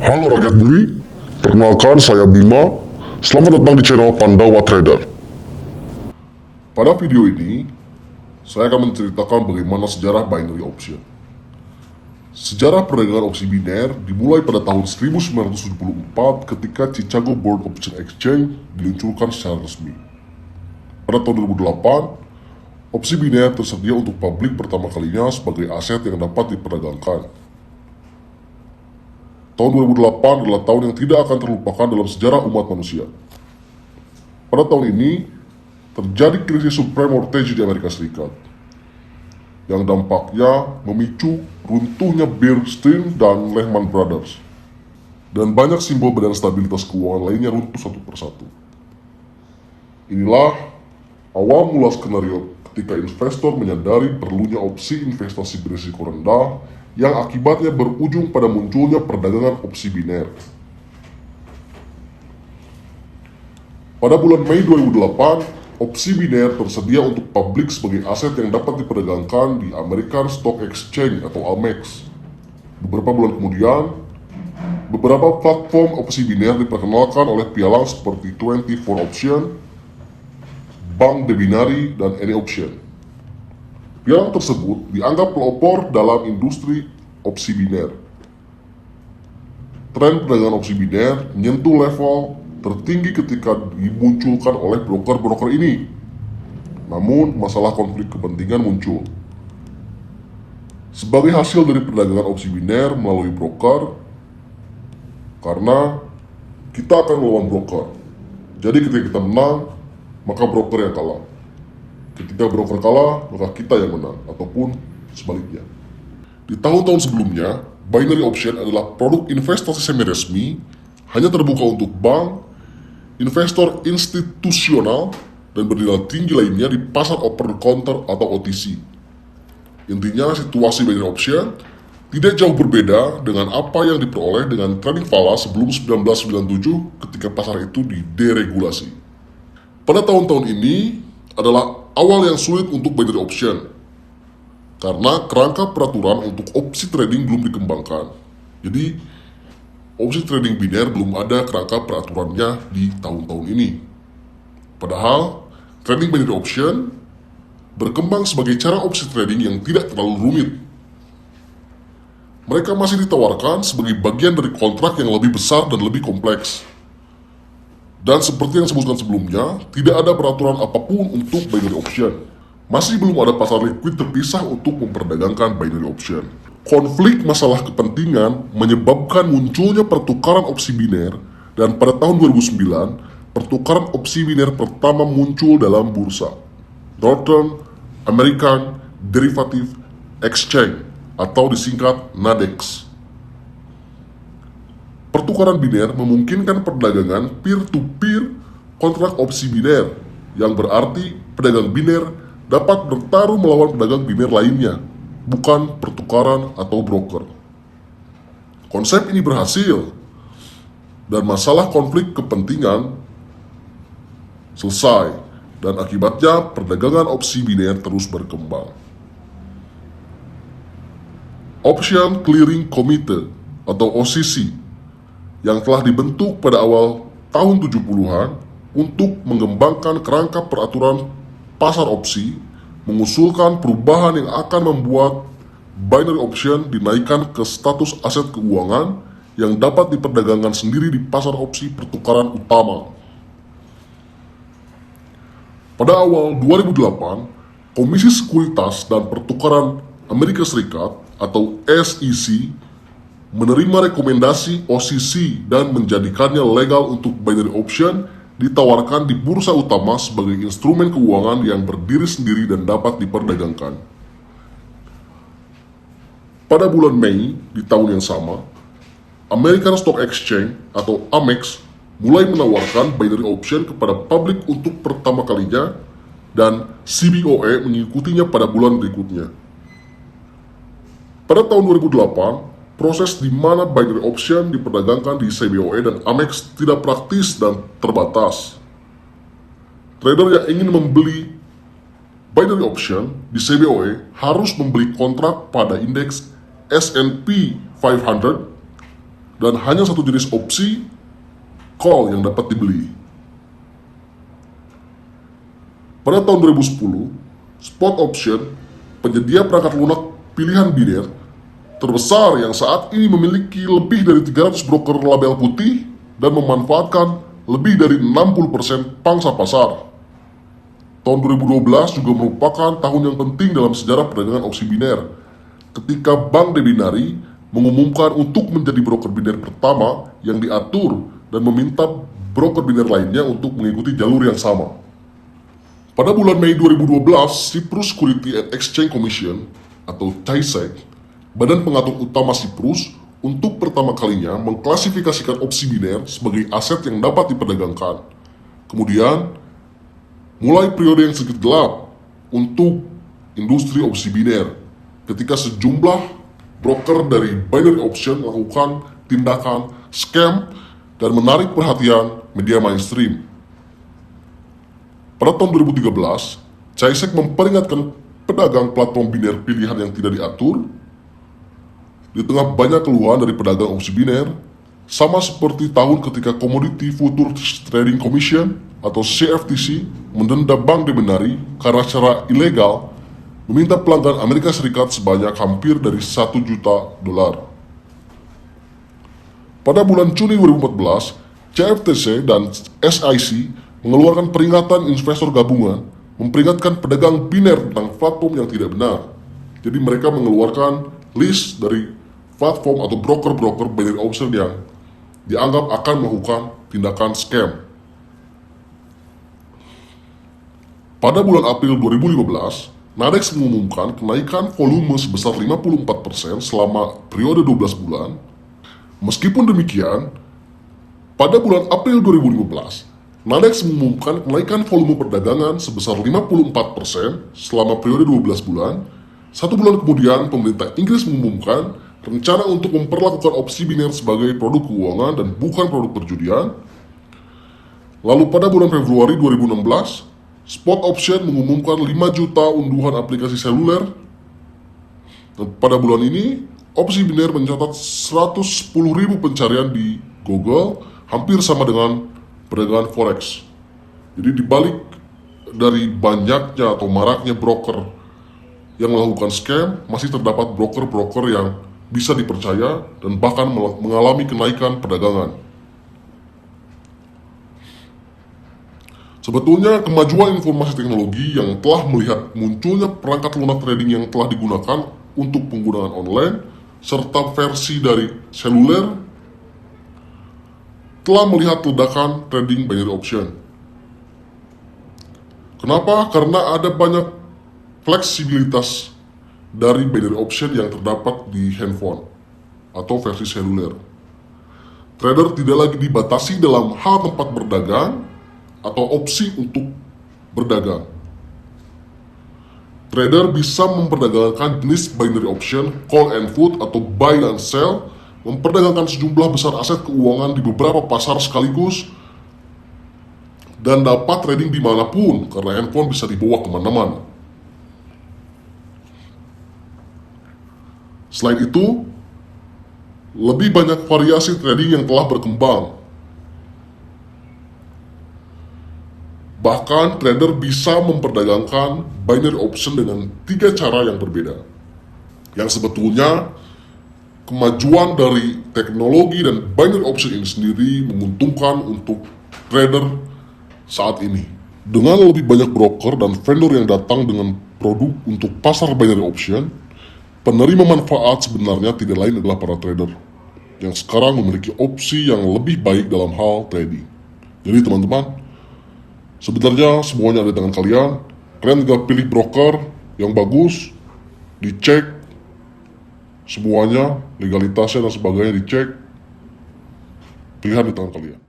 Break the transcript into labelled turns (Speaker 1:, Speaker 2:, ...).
Speaker 1: Halo rakyat beli, perkenalkan saya Bima. Selamat datang di channel Pandawa Trader. Pada video ini, saya akan menceritakan bagaimana sejarah binary option. Sejarah perdagangan opsi biner dimulai pada tahun 1974 ketika Chicago Board Option Exchange diluncurkan secara resmi. Pada tahun 2008, opsi biner tersedia untuk publik pertama kalinya sebagai aset yang dapat diperdagangkan. Tahun 2008 adalah tahun yang tidak akan terlupakan dalam sejarah umat manusia. Pada tahun ini, terjadi krisis subprime mortgage di Amerika Serikat, yang dampaknya memicu runtuhnya Bear Stearns dan Lehman Brothers, dan banyak simbol badan stabilitas keuangan lainnya runtuh satu persatu. Inilah awal mula skenario ketika investor menyadari perlunya opsi investasi berisiko rendah yang akibatnya berujung pada munculnya perdagangan opsi biner. Pada bulan Mei 2008, opsi biner tersedia untuk publik sebagai aset yang dapat diperdagangkan di American Stock Exchange atau AMEX. Beberapa bulan kemudian, beberapa platform opsi biner diperkenalkan oleh pialang seperti 24 Option, Bank de Binary, dan Any Option. Pialang tersebut dianggap pelopor dalam industri opsi biner. Tren perdagangan opsi biner menyentuh level tertinggi ketika dimunculkan oleh broker-broker ini. Namun, masalah konflik kepentingan muncul. Sebagai hasil dari perdagangan opsi biner melalui broker, karena kita akan melawan broker. Jadi ketika kita menang, maka broker yang kalah. Ketika broker kalah, maka kita yang menang, ataupun sebaliknya. Di tahun-tahun sebelumnya, binary option adalah produk investasi semi-resmi, hanya terbuka untuk bank, investor institusional, dan bernilai tinggi lainnya di pasar over the counter atau OTC. Intinya, situasi binary option tidak jauh berbeda dengan apa yang diperoleh dengan trading vala sebelum 1997 ketika pasar itu dideregulasi. Pada tahun-tahun ini adalah awal yang sulit untuk binary option karena kerangka peraturan untuk opsi trading belum dikembangkan. Jadi opsi trading biner belum ada kerangka peraturannya di tahun-tahun ini. Padahal trading binary option berkembang sebagai cara opsi trading yang tidak terlalu rumit. Mereka masih ditawarkan sebagai bagian dari kontrak yang lebih besar dan lebih kompleks. Dan seperti yang disebutkan sebelumnya, tidak ada peraturan apapun untuk binary option. Masih belum ada pasar liquid terpisah untuk memperdagangkan binary option. Konflik masalah kepentingan menyebabkan munculnya pertukaran opsi biner, dan pada tahun 2009, pertukaran opsi biner pertama muncul dalam bursa Northern American Derivative Exchange atau disingkat NADEX. Pertukaran biner memungkinkan perdagangan peer-to-peer kontrak opsi biner, yang berarti pedagang biner dapat bertaruh melawan pedagang biner lainnya, bukan pertukaran atau broker. Konsep ini berhasil, dan masalah konflik kepentingan selesai, dan akibatnya perdagangan opsi biner terus berkembang. Option Clearing Committee atau OCC yang telah dibentuk pada awal tahun 70-an untuk mengembangkan kerangka peraturan pasar opsi, mengusulkan perubahan yang akan membuat binary option dinaikkan ke status aset keuangan yang dapat diperdagangkan sendiri di pasar opsi pertukaran utama. Pada awal 2008, Komisi Sekuritas dan Pertukaran Amerika Serikat atau SEC menerima rekomendasi OCC dan menjadikannya legal untuk binary option ditawarkan di bursa utama sebagai instrumen keuangan yang berdiri sendiri dan dapat diperdagangkan. Pada bulan Mei di tahun yang sama, American Stock Exchange atau AMEX mulai menawarkan binary option kepada publik untuk pertama kalinya, dan CBOE mengikutinya pada bulan berikutnya. Pada tahun 2008, proses di mana binary option diperdagangkan di CBOE dan AMEX tidak praktis dan terbatas. Trader yang ingin membeli binary option di CBOE harus membeli kontrak pada indeks S&P 500 dan hanya satu jenis opsi call yang dapat dibeli. Pada tahun 2010, spot option, penyedia perangkat lunak pilihan biner terbesar yang saat ini memiliki lebih dari 300 broker label putih dan memanfaatkan lebih dari 60% pangsa pasar. Tahun 2012 juga merupakan tahun yang penting dalam sejarah perdagangan opsi biner, ketika Bank Debinari mengumumkan untuk menjadi broker biner pertama yang diatur dan meminta broker biner lainnya untuk mengikuti jalur yang sama. Pada bulan Mei 2012, Cyprus Security and Exchange Commission atau CAISEC, badan pengatur utama Siprus, untuk pertama kalinya mengklasifikasikan opsi biner sebagai aset yang dapat diperdagangkan. Kemudian, mulai periode yang sedikit gelap untuk industri opsi biner, ketika sejumlah broker dari binary option melakukan tindakan scam dan menarik perhatian media mainstream. Pada tahun 2013, CAISEC memperingatkan pedagang platform biner pilihan yang tidak diatur. Di tengah banyak keluhan dari pedagang opsi biner, sama seperti tahun ketika Commodity Futures Trading Commission atau CFTC mendenda Bank Debinari karena secara ilegal meminta pelanggan Amerika Serikat sebanyak hampir dari 1 juta dolar. Pada bulan Juni 2014, CFTC dan SIC mengeluarkan peringatan investor gabungan, memperingatkan pedagang biner tentang platform yang tidak benar. Jadi mereka mengeluarkan list dari platform atau broker-broker binary option yang dianggap akan melakukan tindakan scam. Pada bulan April 2015, Nadex mengumumkan kenaikan volume sebesar 54% selama periode 12 bulan. Meskipun demikian, pada bulan April 2015, Nadex mengumumkan kenaikan volume perdagangan sebesar 54% selama periode 12 bulan. 1 bulan kemudian, pemerintah Inggris mengumumkan rencana untuk memperlakukan opsi biner sebagai produk keuangan dan bukan produk perjudian. Lalu pada bulan Februari 2016, Spot Option mengumumkan 5 juta unduhan aplikasi seluler. Dan pada bulan ini, opsi biner mencatat 110.000 pencarian di Google, hampir sama dengan perdagangan forex. Jadi dibalik dari banyaknya atau maraknya broker yang melakukan scam, masih terdapat broker-broker yang bisa dipercaya dan bahkan mengalami kenaikan perdagangan. Sebetulnya kemajuan informasi teknologi yang telah melihat munculnya perangkat lunak trading yang telah digunakan untuk penggunaan online serta versi dari seluler telah melihat ledakan trading binary option. Kenapa? Karena ada banyak fleksibilitas dari binary option yang terdapat di handphone atau versi seluler. Trader tidak lagi dibatasi dalam hal tempat berdagang atau opsi untuk berdagang. Trader bisa memperdagangkan jenis binary option, call and put atau buy and sell, memperdagangkan sejumlah besar aset keuangan di beberapa pasar sekaligus, dan dapat trading dimanapun karena handphone bisa dibawa kemana-mana. Selain itu, lebih banyak variasi trading yang telah berkembang. Bahkan trader bisa memperdagangkan binary option dengan 3 cara yang berbeda. Yang sebetulnya kemajuan dari teknologi dan binary option ini sendiri menguntungkan untuk trader saat ini. Dengan lebih banyak broker dan vendor yang datang dengan produk untuk pasar binary option, penerima manfaat sebenarnya tidak lain adalah para trader yang sekarang memiliki opsi yang lebih baik dalam hal trading. Jadi teman-teman, sebenarnya semuanya ada di tangan kalian. Kalian tinggal pilih broker yang bagus, dicek semuanya, legalitasnya dan sebagainya dicek. Pilihan di tangan kalian.